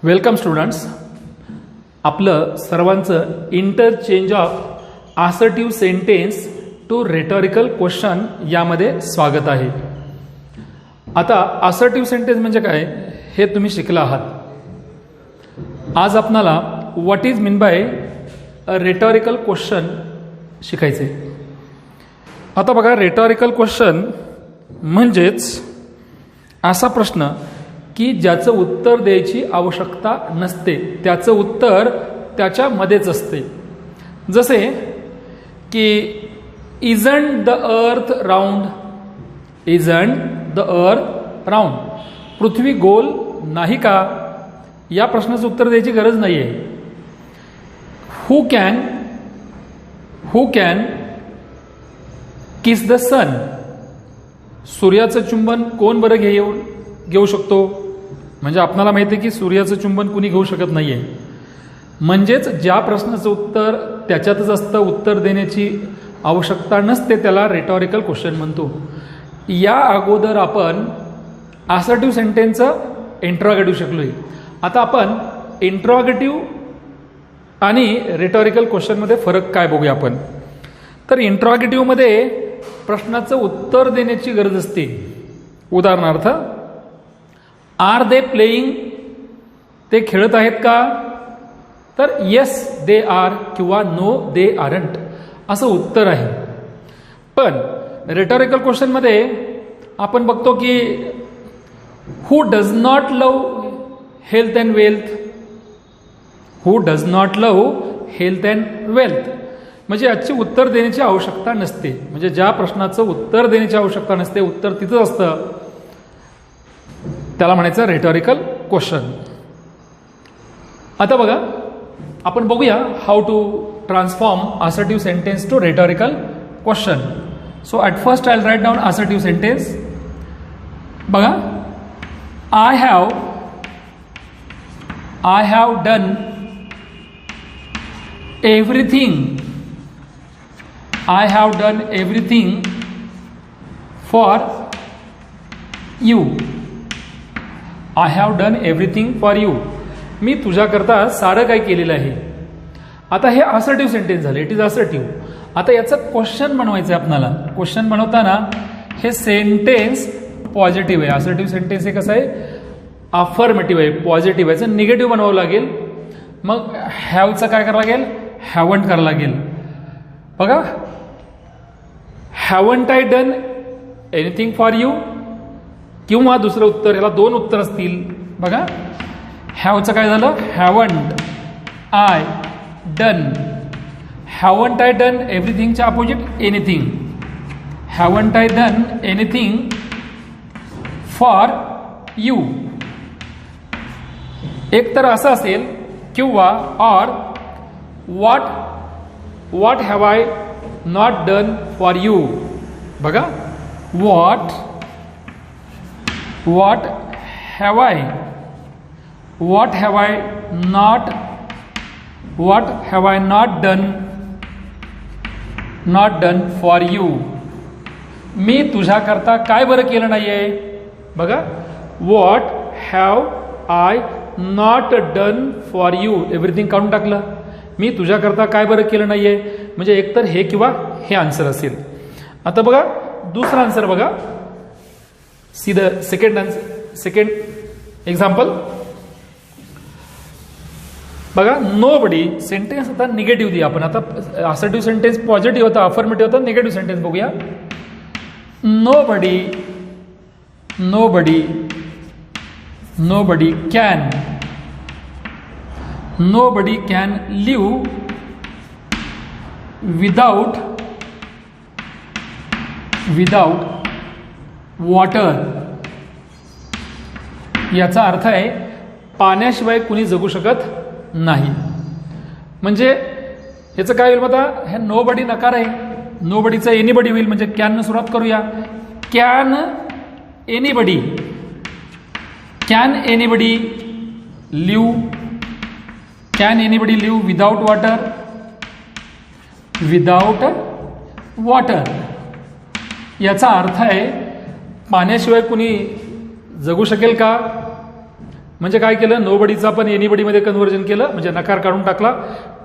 Welcome students. आपलं सर्वांचं interchange of assertive sentence to rhetorical question यामध्ये स्वागत आहे. आता असर्टिव्ह सेंटेन्स म्हणजे काय हे तुम्ही शिकला आहात. आज आपणाला what is mean by a rhetorical question शिकायचे. आता बघा, रेटॉरिकल क्वेश्चन म्हणजेच असा प्रश्न की ज्याचं उत्तर द्यायची आवश्यकता नसते, त्याचं उत्तर त्याच्यामध्येच असते. जसे की isn't the earth round, isn't the earth round, पृथ्वी गोल नाही का, या प्रश्नाचं उत्तर द्यायची गरज नाही आहे. हू कॅन किस द सन, सूर्याचं चुंबन कोण बरं घेऊ शकतो. म्हणजे आपल्याला माहिती आहे की सूर्याचं चुंबन कुणी घेऊ शकत नाहीये. म्हणजेच ज्या प्रश्नाचं उत्तर त्याच्यातच असतं, उत्तर देण्याची आवश्यकता नसते, त्याला रेटॉरिकल क्वेश्चन म्हणतो. या अगोदर आपण असर्टिव्ह सेंटेन्सचं इंट्रॉगेटिव्ह शिकलोय. आता आपण इंट्रॉगेटिव्ह आणि रेटॉरिकल क्वेश्चनमध्ये फरक काय बघूया आपण. तर इंट्रॉगेटिव्हमध्ये प्रश्नाचं उत्तर देण्याची गरज असते. उदाहरणार्थ, आर दे प्लेइंग, ते खेळत आहेत का, तर येस दे आर किंवा नो दे आरंट असं उत्तर आहे. पण रेटॉरिकल क्वेश्चनमध्ये आपण बघतो की who does not love health and wealth, who does not love health and wealth, म्हणजे याची उत्तर देण्याची आवश्यकता नसते. म्हणजे ज्या प्रश्नाचं उत्तर देण्याची आवश्यकता नसते, उत्तर तिथंच असतं, त्याला म्हणायचं रेटॉरिकल क्वेश्चन. आता बघा, आपण बघूया how to transform assertive sentence to rhetorical question. So at first I will write down assertive sentence. बघा, I have done everything, I have done everything for you. I have done everything for you. मी तुझ्याकरता सारं काही केलेलं आहे. आता हे assertive sentence झाले, it is assertive. आता याचं क्वेश्चन बनवायचं आहे आपल्याला. क्वेश्चन बनवताना हे सेंटेन्स पॉझिटिव्ह आहे. असर्टिव्ह सेंटेन्स हे कसं आहे, अफर्मेटिव्ह आहे, पॉझिटिव्ह आहे. याचं निगेटिव्ह बनवावं लागेल. मग हॅवचं काय करावं लागेल, हॅवंट करावं लागेल. बघा, haven't I done anything for you, किंवा दुसरं उत्तर, याला दोन उत्तर असतील. बघा, हॅवचं काय झालं, haven't I done. Haven't I done एव्हरीथिंगच्या opposite anything. Haven't I done anything for you. एक तर असं असेल, किंवा or what have I not done for you. बघा, what have I not done for you. मी तुझ्याकरता काय बरं केलं नाहीये. बघा, what have I not done for you, everything काढून टाकलं. मी तुझ्याकरता काय बरं केलं नाहीये, म्हणजे एकतर हे किंवा हे आन्सर असेल. आता बघा, दुसरा आन्सर बघा, सी द सेकंड एक्झाम्पल. बघा, नो बडी, सेंटेन्स आता निगेटिव्ह दिया आपण. आता असर्टिव्ह सेंटेन्स पॉझिटिव्ह होता, अफर्मेटिव्ह होता, निगेटिव्ह सेंटेन्स बघूया. Nobody can live without water. याचा अर्थ आहे पाण्याशिवाय कुणी जगू शकत नाही. म्हणजे याचं काय होईल, आता हे नो बडी नकार आहे, नो बडीचा एनीबडी होईल. म्हणजे कॅन न सुरुवात करूया. Can anybody live without water. याचा अर्थ आहे पाण्याशिवाय कुणी जगू शकेल का. म्हणजे काय केलं, नोबडीचं आपण एनीबडी मध्ये कन्व्हर्जन केलं, म्हणजे नकार काढून टाकला.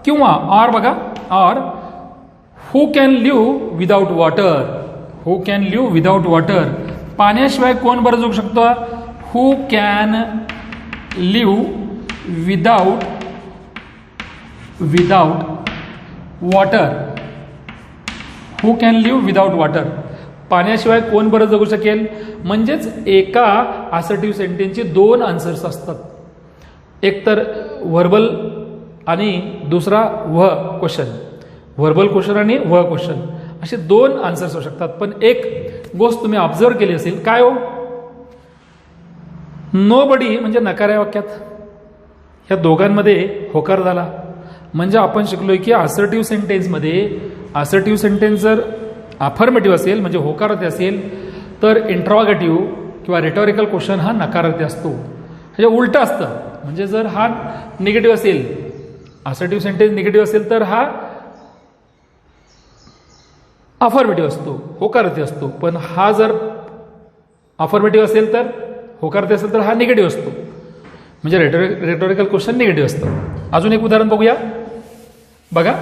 किंवा ऑर बघा, or who can live without water, who can live without water, पाण्याशिवाय कोण बरं जगू शकतो, who can live without water, who can live without water, पाण्याशिवाय कोण बरं जगू शकेल. म्हणजेच एका असर्टिव्ह सेंटेन्सचे दोन आन्सर्स असतात, एक तर व्हर्बल आणि दुसरा व क्वेश्चन, व्हर्बल क्वेश्चन आणि व क्वेश्चन, असे दोन आन्सर्स होऊ शकतात. पण एक गोष्ट तुम्ही ऑब्झर्व केली असेल, काय हो, नोबडी म्हणजे नकार आहे वाक्यात, ह्या दोघांमध्ये होकार झाला. म्हणजे आपण शिकलोय की असर्टिव्ह सेंटेन्समध्ये, असर्टिव्ह सेंटेन्स जर अफर्मेटिव्ह असेल म्हणजे होकारार्थी असेल, तर इंट्रॉगेटिव्ह किंवा रिटॉरिकल क्वेश्चन हा नकारार्थी असतो. म्हणजे उलट असतं, म्हणजे जर हा निगेटिव्ह असेल, असर्टिव्ह सेंटेन्स निगेटिव्ह असेल तर हा अफर्मेटिव्ह असतो, होकारार्थी असतो. पण हा जर अफर्मेटिव्ह असेल तर, होकारार्थी असेल तर हा निगेटिव्ह असतो. म्हणजे रेटोरिकल क्वेश्चन निगेटिव्ह असतं. अजून एक उदाहरण बघूया. बघा,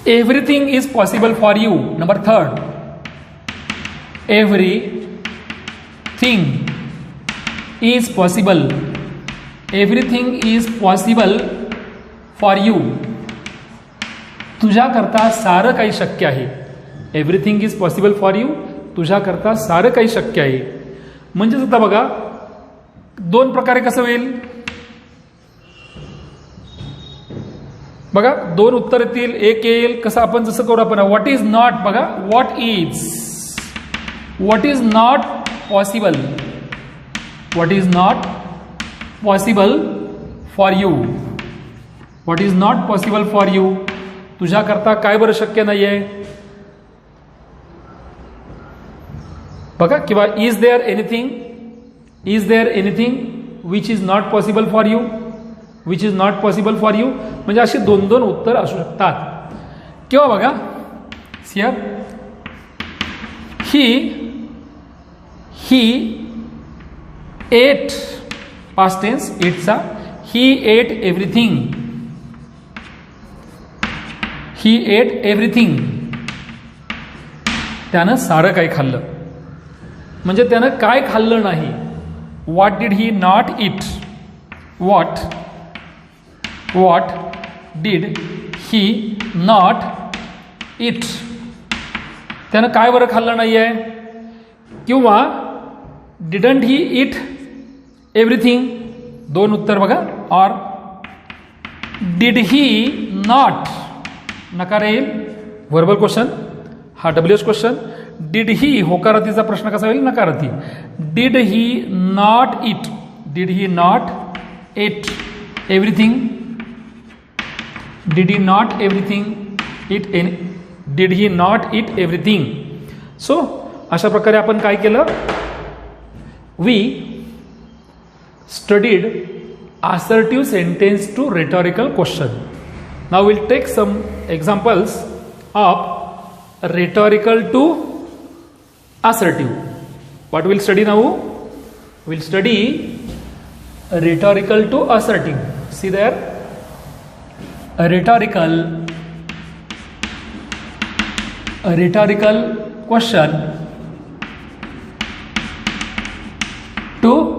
everything is possible for you. Number 3, everything is possible, everything is possible for you, तुझ्याकरता सारं काही शक्य आहे. Everything is possible for you, तुझ्याकरता सारं काही शक्य आहे. म्हणजेच आता बघा, दोन प्रकारे कसं होईल बघा, दोन उत्तर येतील, एक येईल कसं, आपण जसं करू आपण व्हॉट इज नॉट, बघा what is not possible, what is not possible for you, what is not possible for you, तुझ्याकरता काय बरं शक्य नाहीये बघा. किंवा is there anything which is not possible for you, which is not possible for you, म्हणजे अशी दोन दोन उत्तर असू शकतात. किंवा बघा, here he ate, past tense एटचा, he ate everything, he ate everything, त्यानं सारं काही खाल्लं. म्हणजे त्यानं काय खाल्लं नाही. What did he not it, what did he not it, त्यानं काय बरं खाल्लं नाहीये. किंवा डिडंट ही इट एव्हरीथिंग, दोन उत्तर बघा. ऑर डिड ही नॉट, नकार येईल, व्हर्बल क्वेश्चन हा डब्ल्यूएच क्वेश्चन. डिड ही होकारार्थीचा प्रश्न कसा होईल, नकारार्थी. Did he not it, did he not it everything, did he not everything it, did he not it everything. So अशा प्रकारे आपण काय केलं, we studied assertive sentence to rhetorical question. Now we'll take some examples of rhetorical to assertive. What we'll study now? We'll study rhetorical to assertive. See there, a rhetorical question to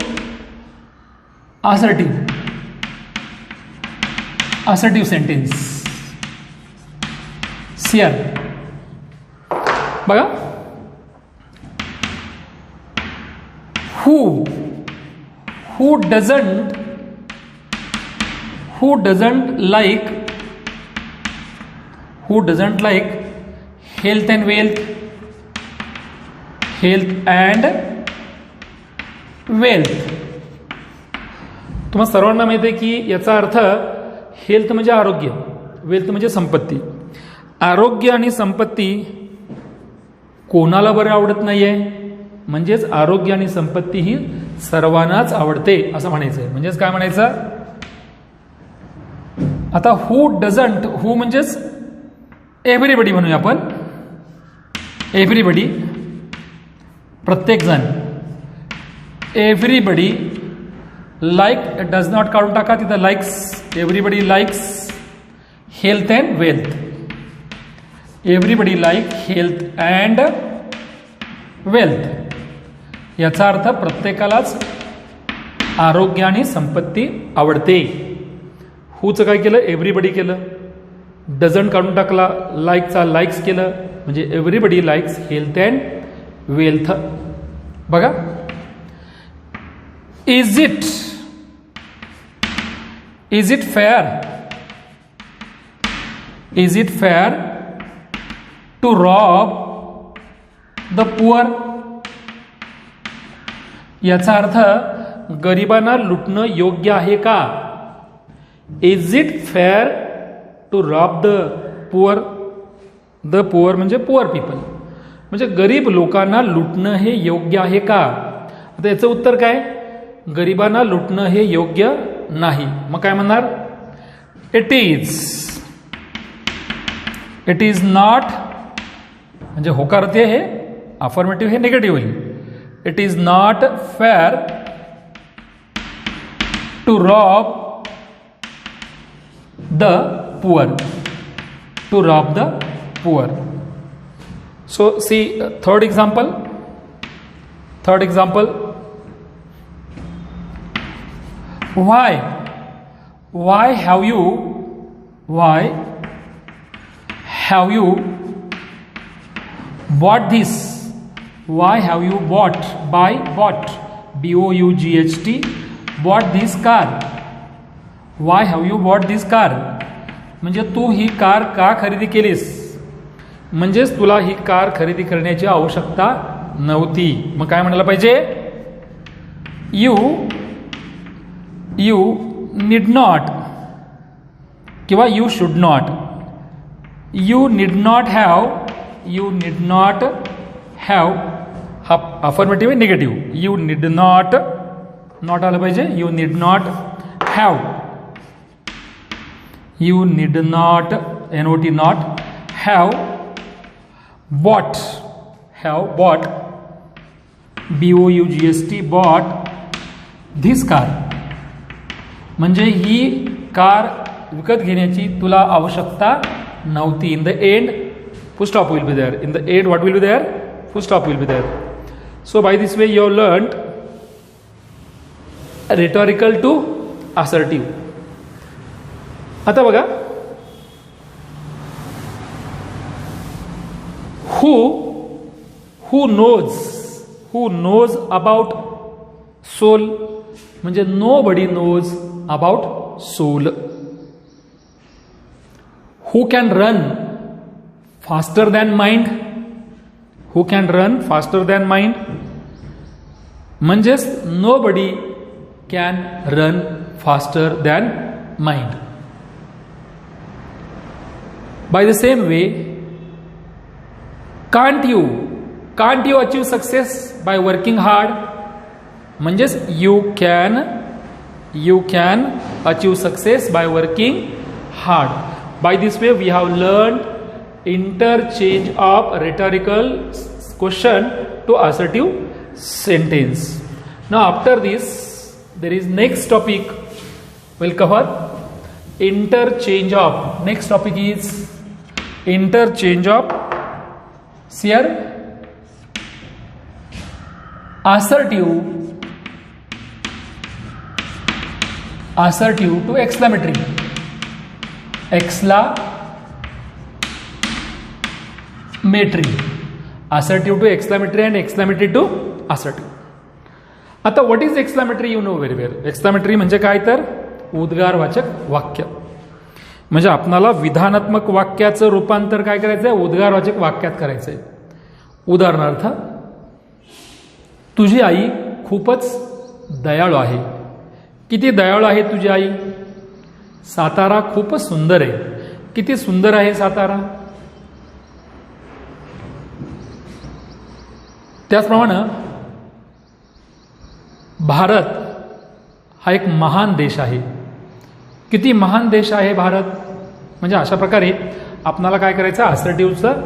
assertive sentence. Here बघा, who doesn't like health and wealth, तुम्हाला सर्वांना माहिती आहे की याचा अर्थ health म्हणजे आरोग्य, वेल्थ म्हणजे संपत्ती. आरोग्य आणि संपत्ती कोणाला बरं आवडत नाहीये, म्हणजेच आरोग्य आणि संपत्ती ही सर्वांनाच आवडते असं म्हणायचंय. म्हणजेच काय म्हणायचं, आता हू डझंट, हू म्हणजेच एव्हरीबडी म्हणूया आपण, एव्हरीबडी प्रत्येकजण, एव्हरीबडी लाईक, डज नॉट काढून टाका तिथं, likes, everybody likes health and wealth, everybody like health and wealth, याचा अर्थ प्रत्येकालाच आरोग्य आणि संपत्ती आवडते. हूचं काय केलं, एव्हरीबडी केलं, डझंट काढून टाकला, लाईकचा लाईक्स केलं, म्हणजे everybody likes health and wealth. बघा, is it fair, is it fair to rob the poor, याचा अर्थ गरिबांना लुटणं योग्य आहे का. Is it fair to rob the poor, the poor म्हणजे पुअर पीपल, म्हणजे गरीब लोकांना लुटणं हे योग्य आहे का. आता याचं उत्तर काय, गरिबांना लुटणं हे योग्य नाही. मग काय म्हणणार, इट इज नॉट, म्हणजे होकारते हे अफर्मेटिव्ह, हे निगेटिव्ह होईल. It is not fair to rob the poor, to rob the poor. So see third example, why have you bought this, why have you bought, bought B-O-U-G-H-T, bought this car, why have you bought this car, म्हणजे तू ही car का खरेदी केलीस, म्हणजेच तुला ही car खरेदी करण्याची आवश्यकता नव्हती. मग काय म्हणायला पाहिजे, यू नीड नॉट किंवा you should not, you need not have, हा अफर्मेटिव्ह आहे, निगेटिव्ह, यू नीड नॉट आलं पाहिजे, you need not have, you need not NOT not have bought B-O-U-G-S-T, bought this car, म्हणजे ही कार विकत घेण्याची तुला आवश्यकता नव्हती. In the end full stop will be there, in the end what will be there, full stop will be there. So by this way you have learned rhetorical to assertive. आता बघा, who knows about soul, म्हणजे nobody knows about soul. Who can run faster than mind, who can run faster than mind, म्हणजेच nobody can run faster than mind. By the same way, can't you achieve success by working hard, म्हणजेच you can achieve success by working hard. By this way we have learned interchange of rhetorical question to assertive sentence. Now after this there is next topic we'll cover, interchange of. Next topic is interchange of, here assertive to exclamatory, assertive to exclamatory and exclamatory to assertive. आता what is exclamatory, you know very well. exclamatory म्हणजे काय तर उद्गारवाचक वाक्य, म्हणजे आपणाला विधानात्मक वाक्याचं रूपांतर काय करायचं आहे, उद्गारवाचक वाक्यात करायचं आहे. उदाहरणार्थ, तुझी आई खूपच दयाळू आहे. किती दयाळू आहे तुझी आई. सातारा खूपच सुंदर आहे. किती सुंदर आहे सातारा. त्याचप्रमाणे भारत हा एक महान देश आहे. किती महान देश आहे भारत. म्हणजे अशा प्रकारे आपणाला काय करायचं, असर्टिव्हचं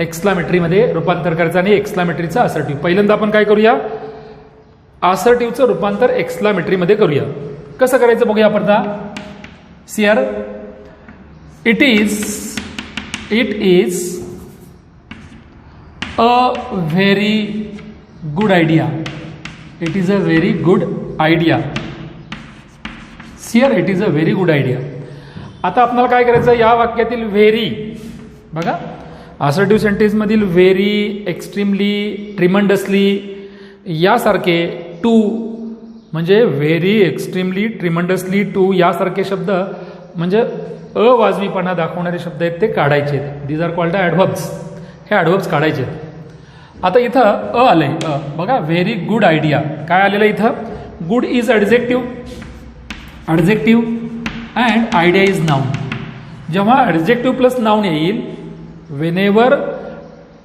एक्सक्लामेटरीमध्ये रूपांतर करायचं आणि एक्सक्लामेटरीचं असर्टिव्ह. पहिल्यांदा आपण काय करूया, असर्टिव्हचं रूपांतर एक्सक्लामेटरीमध्ये करूया. कसं करायचं बघूया आपण आता. Sir it is a very good idea. It is a very good idea. Sir it is a very good idea. आता आपल्याला काय करायचं, या वाक्यातील व्हेरी बघा, असर्टिव्ह सेंटेन्स मधील व्हेरी, एक्स्ट्रीमली, ट्रिमंडसली यासारखे, टू म्हणजे व्हेरी, एक्स्ट्रीमली, ट्रिमंडसली, टू यासारखे शब्द म्हणजे अवाजवीपणा दाखवणारे शब्द आहेत ते काढायचे. These are called adverbs. हे ॲडव्हर्ब्स काढायचे. आता इथं आलंय बघा, व्हेरी गुड आयडिया. काय आलेलं इथं, good is adjective and idea is noun. जेव्हा ॲडजेक्टिव्ह प्लस नाउन येईल, whenever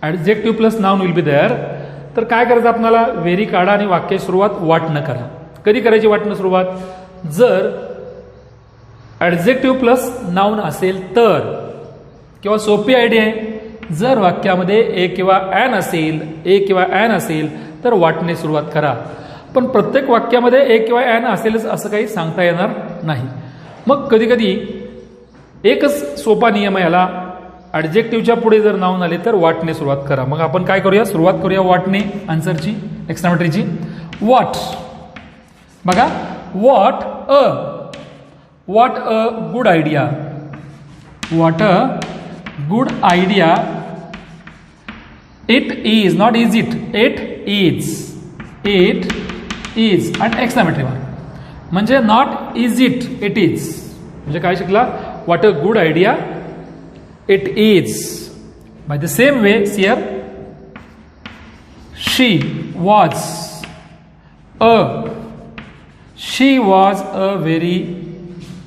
adjective plus noun will be there, तर काय करायचं आपल्याला, व्हेरी काढा आणि वाक्य सुरुवात वाट न करा. कधी करायची वाट न सुरुवात, जर ॲडजेक्टिव्ह प्लस नाउन असेल तर, किंवा सोपी आयडिया आहे, जर वाक्यामध्ये ए किंवा ॲन असेल तर वाटणे सुरुवात करा. पण प्रत्येक वाक्यामध्ये ए किंवा ॲन असेलच असं काही सांगता येणार नाही. मग कधी कधी एकच सोपा नियम आहे याला, ॲडजेक्टिव्हच्या पुढे जर नाउन आले तर वाटणे सुरुवात करा. मग आपण काय करूया, सुरुवात करूया वाटणे आन्सरची, एक्सक्लामेटरीची. व्हॉट बघा, what a good idea. What a good idea. It is, not is it, it is आणि एक्सक्लामेटरी मार्क. म्हणजे not is it, it is. म्हणजे काय शिकला, what a good idea it is. Bye the same way here, she was a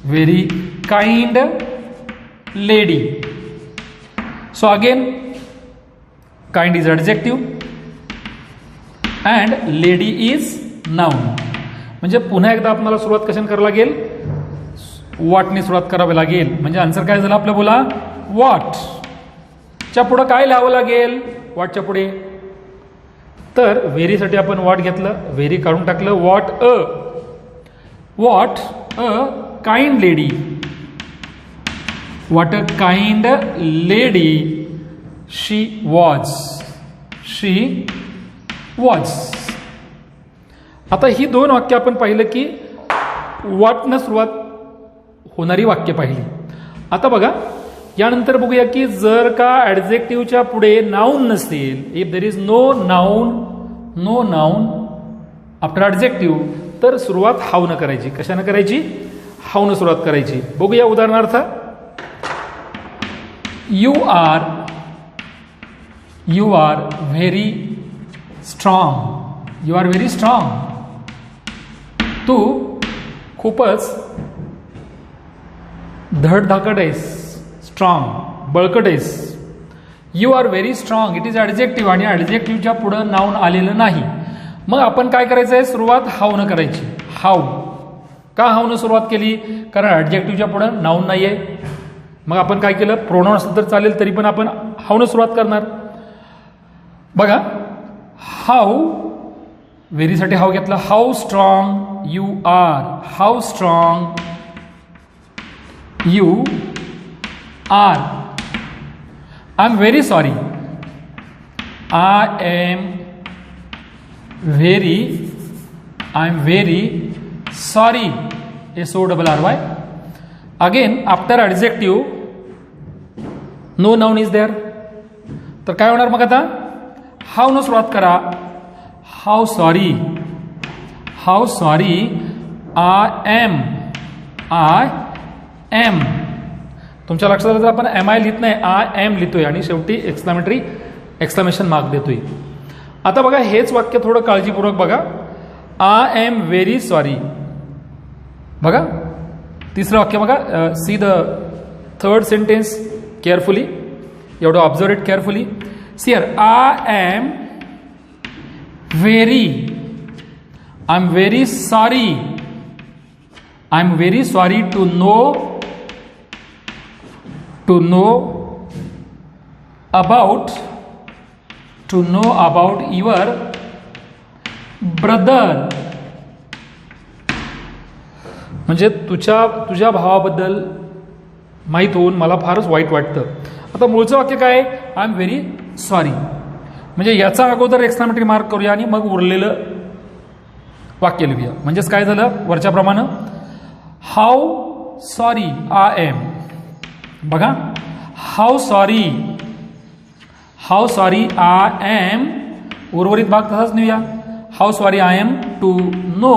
very kind lady. So again, kind is adjective and lady is noun. म्हणजे पुन्हा एकदा आपल्याला सुरुवात कशाने करावी लागेल, वॉटने सुरुवात करावी लागेल. म्हणजे आन्सर काय झालं आपलं, बोला वॉट. च्या पुढे काय लिहावं लागेल, वॉटच्या पुढे, तर व्हेरीसाठी आपण वॉट घेतलं, व्हेरी काढून टाकलं, what a kind lady. What a kind lady she was. आता ही दोन वाक्य आपण पाहिलं की वॉटनं सुरुवात होणारी वाक्य पाहिली. आता बघा, यानंतर बघूया की जर का ॲडजेक्टिव्हच्या पुढे नाउन नसेल, if there is no noun after adjective, तर सुरुवात हावनं करायची. कशानं करायची, हावनं सुरुवात करायची. बघूया उदाहरणार्थ, यू आर व्हेरी स्ट्रॉंग. तू खूपच धडधाकट आहेस, स्ट्रॉंग, बळकट आहेस. You are very strong, it is adjective आणि ॲडजेक्टिव्हच्या पुढं नाउन आलेलं नाही. मग आपण काय करायचं आहे, सुरुवात हावनं करायची. हाव का हावनं सुरुवात केली, कारण ॲडजेक्टिव्हच्या पुढं नाउन नाही आहे. मग आपण काय केलं, प्रोनाउन असलं तर चालेल, तरी पण आपण हावनं सुरुवात करणार. बघा, हाऊ, व्हेरीसाठी हाव घेतला. How strong you are. How strong you are. I am very sorry. I am very sorry. SORRY. Again after adjective no noun is there, तर काय होणार मग आता, हाव न सुरुवात करा. How sorry I am. तुमच्या लक्षात आलं, आपण MI लिहित नाही, आय एम लिहितोय आणि शेवटी एक्सक्लामेशन मार्क देतोय. आता बघा, हेच वाक्य थोडं काळजीपूर्वक बघा. I am very sorry. बघा तिसरं वाक्य बघा, see the third sentence carefully, एवढं observe it carefully. See here, I am very sorry to know about to know about your brother. म्हणजे तुझ्या भावाबद्दल माहीत होऊन मला फारच वाईट वाटतं. आता मूळचं वाक्य काय आहे? I am very sorry. म्हणजे याचा अगोदर एक्सक्लेमेटरी मार्क करूया आणि मग उरलेलं वाक्य लिहूया. म्हणजेच काय झालं वरच्याप्रमाणे, हाऊ सॉरी आय एम. बघा, हाऊ सॉरी आय एम, उर्वरित भाग तसाच लिहूया. How sorry I am to know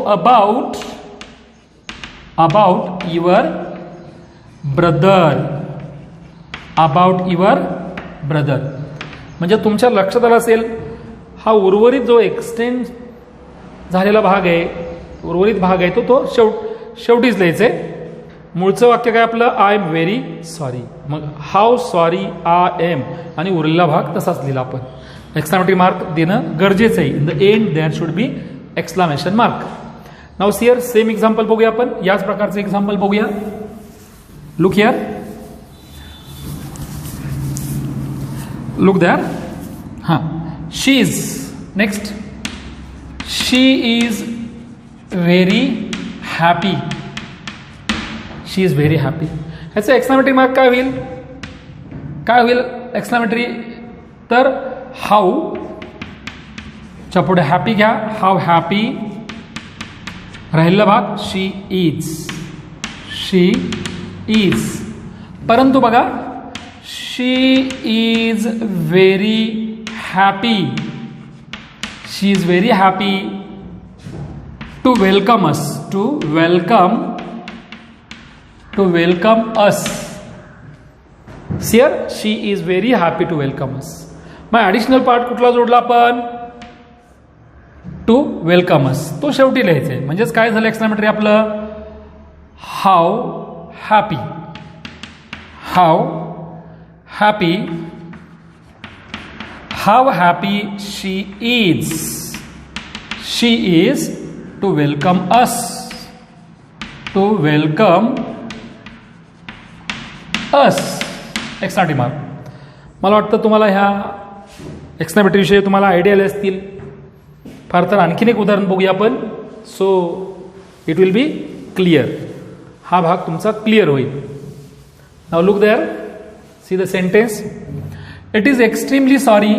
about your brother. म्हणजे तुमच्या लक्षात आलं असेल, हा उर्वरित जो एक्सटेंड झालेला भाग आहे, उर्वरित भाग आहे तो शेवटीच लिहायचा आहे. मूळचं वाक्य काय आपलं? I am very sorry. मग हाऊ सॉरी आय एम आणि उरलेला भाग तसाच लिहिला आपण. एक्सक्लेमेटरी मार्क देणं गरजेचं आहे. In the end there should be exclamation mark. Now here same example बघूया आपण. याच प्रकारचं एक्झाम्पल बघूया. Look here, look there. हां, she is. Next, she is very happy. She is very happy. ह्याचं एक्सक्लेमेटरी मार्क काय होईल एक्सक्लेमेटरी? तर हाऊ च्या पुढे हॅपी घ्या. हाऊ हॅपी, राहिलेला भाग शी इज. परंतु बघा, she is very happy. She is very happy to welcome us. To welcome us. Here she is very happy to welcome us. मग ॲडिशनल पार्ट कुठला जोडला आपण? To welcome us. तो शेवटी लिहायचा आहे. म्हणजेच काय झालं एक्सक्लेमेटरी आपलं? How happy she is to welcome us. Exclamatory mark. मला वाटतं तुम्हाला ह्या एक्सक्लेमेटरी विषयी तुम्हाला आयडिया आले असतील. फार तर आणखीन एक उदाहरण बघूया आपण. So it will be clear. हा भाग तुमचा क्लिअर होईल. Now look there, see the sentence. It is extremely sorry.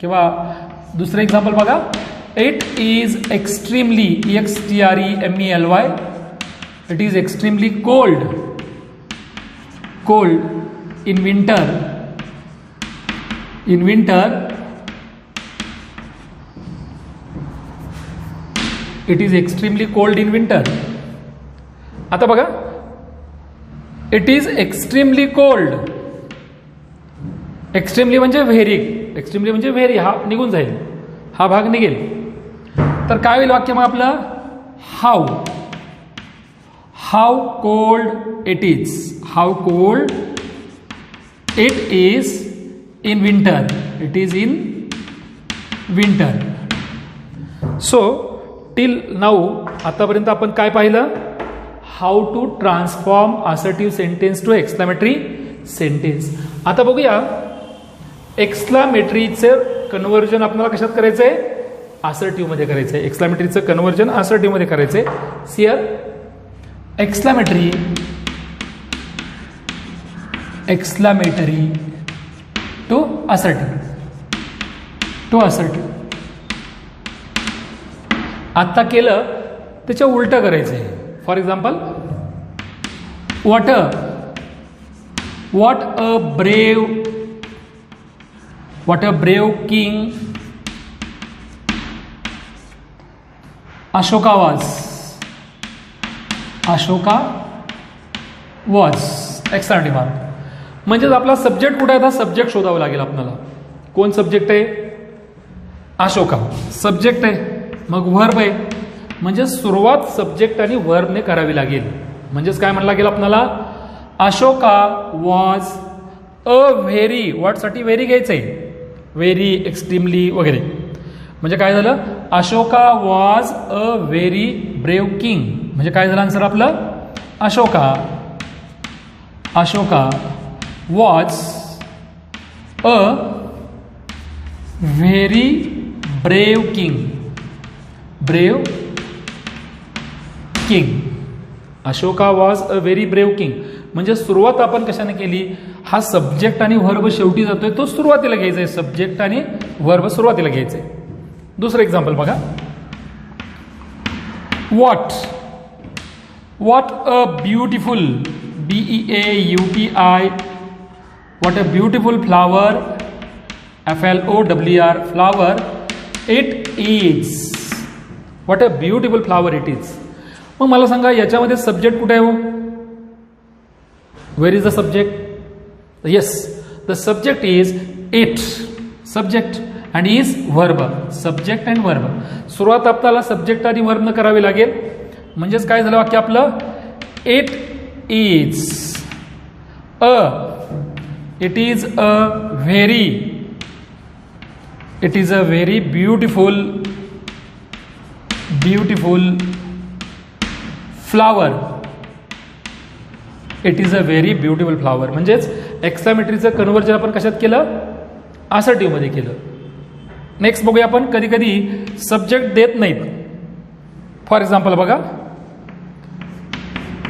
किंवा दुसरं एक्झाम्पल बघा. It is extremely, EXTREMELY. It is extremely cold in winter. It is extremely cold in winter. आता बघा, it is extremely cold. Extremely म्हणजे very, हा निघून जाईल, हा भाग निघेल. तर काय होईल वाक्य मग आपलं? How cold it is. How cold it is in winter. It is in winter. So till now आतापर्यंत आपण काय पाहिलं? How to transform assertive sentence to exclamatory sentence. आता बघूया एक्सक्लेमेटरीचं कन्व्हर्जन आपल्याला कशात करायचंय? असर्टिव्ह मध्ये करायचंय. एक्सक्लेमेटरीचं कन्व्हर्जन असर्टिव्ह मध्ये करायचंय. Here exclamatory to assertive. आता केलं त्याच्या उलटं करायचंय. For example, what a brave king Ashoka was. Exclamatory mark. म्हणजेच आपला सब्जेक्ट कुठे आहे? आता सब्जेक्ट शोधावं लागेल आपल्याला. कोण सब्जेक्ट आहे? अशोका सब्जेक्ट आहे. मग व्हर्ब आहे. म्हणजे सुरुवात सब्जेक्ट आणि व्हर्बने करावी लागेल. म्हणजेच काय म्हणलं लागेल आपल्याला? Ashoka was a very. व्हॉटसाठी व्हेरी घ्यायचंय? व्हेरी, एक्स्ट्रीमली वगैरे. म्हणजे काय झालं? Ashoka was a very brave king. म्हणजे काय झालं आन्सर आपलं? Ashoka was a very brave king. Brave king. Ashoka was a very brave king. म्हणजे सुरुवात आपण कशाने केली? हा सब्जेक्ट आणि व्हर्ब शेवटी जातोय, तो सुरुवातीला घ्यायचा आहे. सब्जेक्ट आणि व्हर्ब सुरुवातीला घ्यायचे. दुसरं एक्झाम्पल बघा. What. What a beautiful. BEAUTI. What a beautiful flower. FLOWER. Flower it is. What a beautiful flower it is. मग मला सांगा याच्यामध्ये सब्जेक्ट कुठे आहे हो? Where is the subject? Yes, the subject is it. Subject and is verb. Subject and verb. सुरुवात आपल्याला subject आणि वर्ब न करावी लागेल. म्हणजेच काय झालं वाक्य आपलं? It is a. It is a very. It is a very beautiful flower. It is a very beautiful flower. म्हणजेच एक्सक्लेमेटरीचं कन्व्हर्जन आपण कशात केलं? असर्टिव्ह मध्ये केलं. नेक्स्ट बघूया आपण. कधी कधी सब्जेक्ट देत नाहीत. फॉर एक्झाम्पल बघा.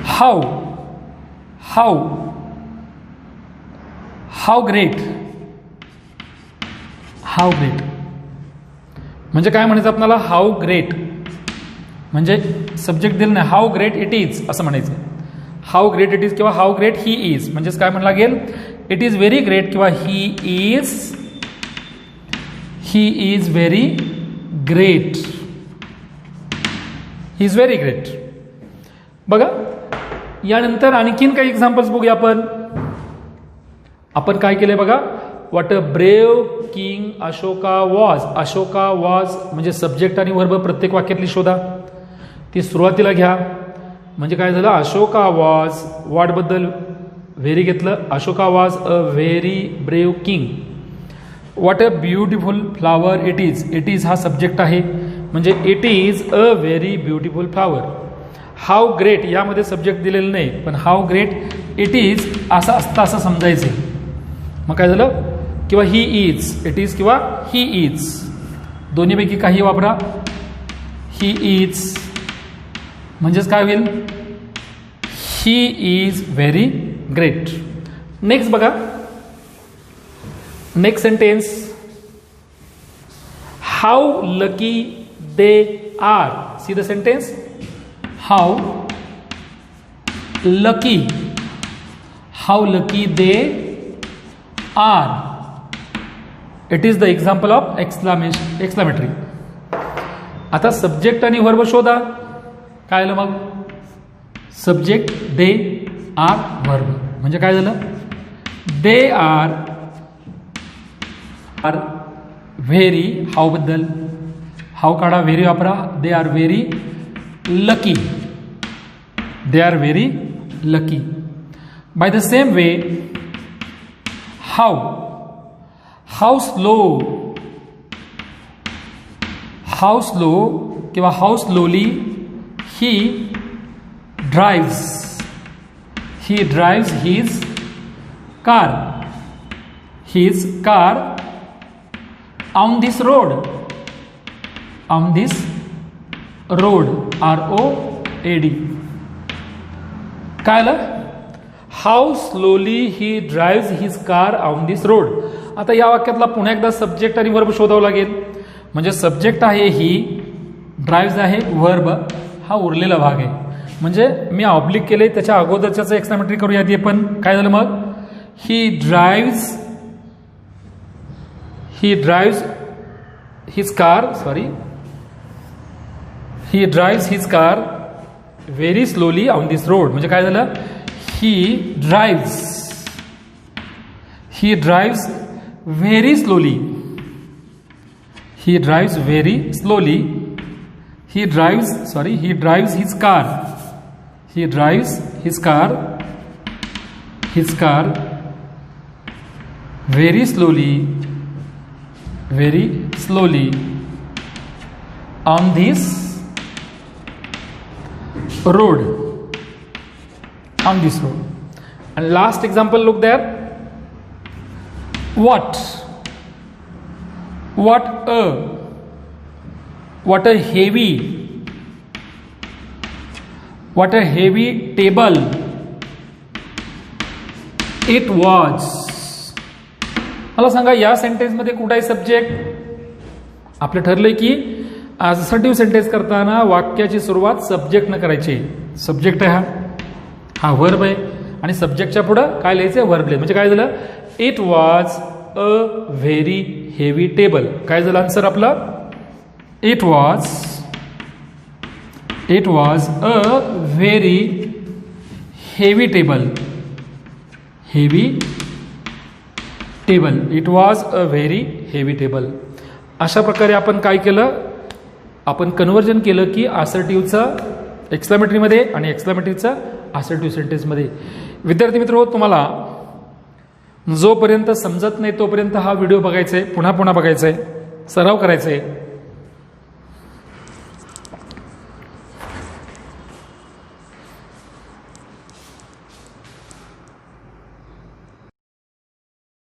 How. How. How great. How great. म्हणजे काय म्हणायचं आपल्याला? How great. म्हणजे सब्जेक्ट दिलं नाही. हाऊ ग्रेट इट इज असं म्हणायचं. हाऊ ग्रेट इट इज किंवा हाऊ ग्रेट ही इज. म्हणजेच काय म्हणायला लागेल? इट इज व्हेरी ग्रेट किंवा ही is very great. He is very great. बघा यानंतर आणखीन काही एक्झाम्पल्स बघूया आपण. आपण काय केलंय बघा. What a brave king Ashoka was. Ashoka was म्हणजे सब्जेक्ट आणि वर्ब प्रत्येक वाक्यातली शोधा. ती सुरुवातीला घ्या. म्हणजे काय झालं? अशोका वॉज. वॉट बद्दल व्हेरी घेतलं. Ashoka was a very brave king. What a beautiful flower it is. It is हा सब्जेक्ट आहे. म्हणजे it is a very beautiful flower. How great यामध्ये सब्जेक्ट दिलेलं नाही, पण हाऊ ग्रेट इट इज असं असतं असं समजायचं. मग काय झालं? किंवा ही इज. इट इज किंवा ही इज. दोन्हीपैकी काही वापरा. ही इज म्हणजेच काय होईल? He is very great. Next बघा. Next sentence. How lucky they are. See the sentence. How lucky. How lucky they are. It is the example of exclamatory. आता subject आणि verb शोधा. काय झालं मग? Subject they are verb. म्हणजे काय झालं? They are very. हाऊ बद्दल हाऊ काढा. व्हेरी वापरा. They are very lucky. They are very lucky. By the same way how. How slow. How slow किंवा how slowly he drives. He drives his car. His car on this road. On this road. ROAD. काय आलं? How slowly he drives his car on this road. आता या वाक्यातला पुन्हा एकदा subject आणि verb शोधावं लागेल. म्हणजे सब्जेक्ट आहे ही. ड्राइव्स आहे वर्ब. हा उरलेला भाग आहे. म्हणजे मी ऑब्लिक केले. त्याच्या अगोदरच्याच एक्सक्लेमेटरी करूया आधी आपण. काय झालं मग? ही drives his car. Sorry. He drives his car very slowly on this road. म्हणजे काय झालं? ही drives very slowly. He drives very slowly. He drives his car. He drives his car very slowly on this road. On this road. And last example, look there. what a heavy table it was. मला सांगा या sentence मध्ये कुठे आहे subject? आपलं ठरलंय की assertive sentence करताना वाक्याची सुरुवात सब्जेक्ट न करायची. सब्जेक्ट आहे हा वर्ब आहे आणि सब्जेक्टच्या पुढं काय लिहायचंय? वर्ब. म्हणजे काय झालं? It was a very heavy table. काय झालं आन्सर आपलं? It was a very heavy table. It was a very heavy table. अशा प्रकारे आपण काय केलं? आपण कन्व्हर्जन केलं की असर्टिव्हचं एक्सक्लामेटरीमध्ये आणि एक्सक्लामेटरीचं असर्टिव्ह सेंटेन्समध्ये. विद्यार्थी मित्र, तुम्हाला जोपर्यंत समजत नाही तोपर्यंत हा व्हिडिओ बघायचा आहे, पुन्हा बघायचा आहे, सराव करायचा आहे.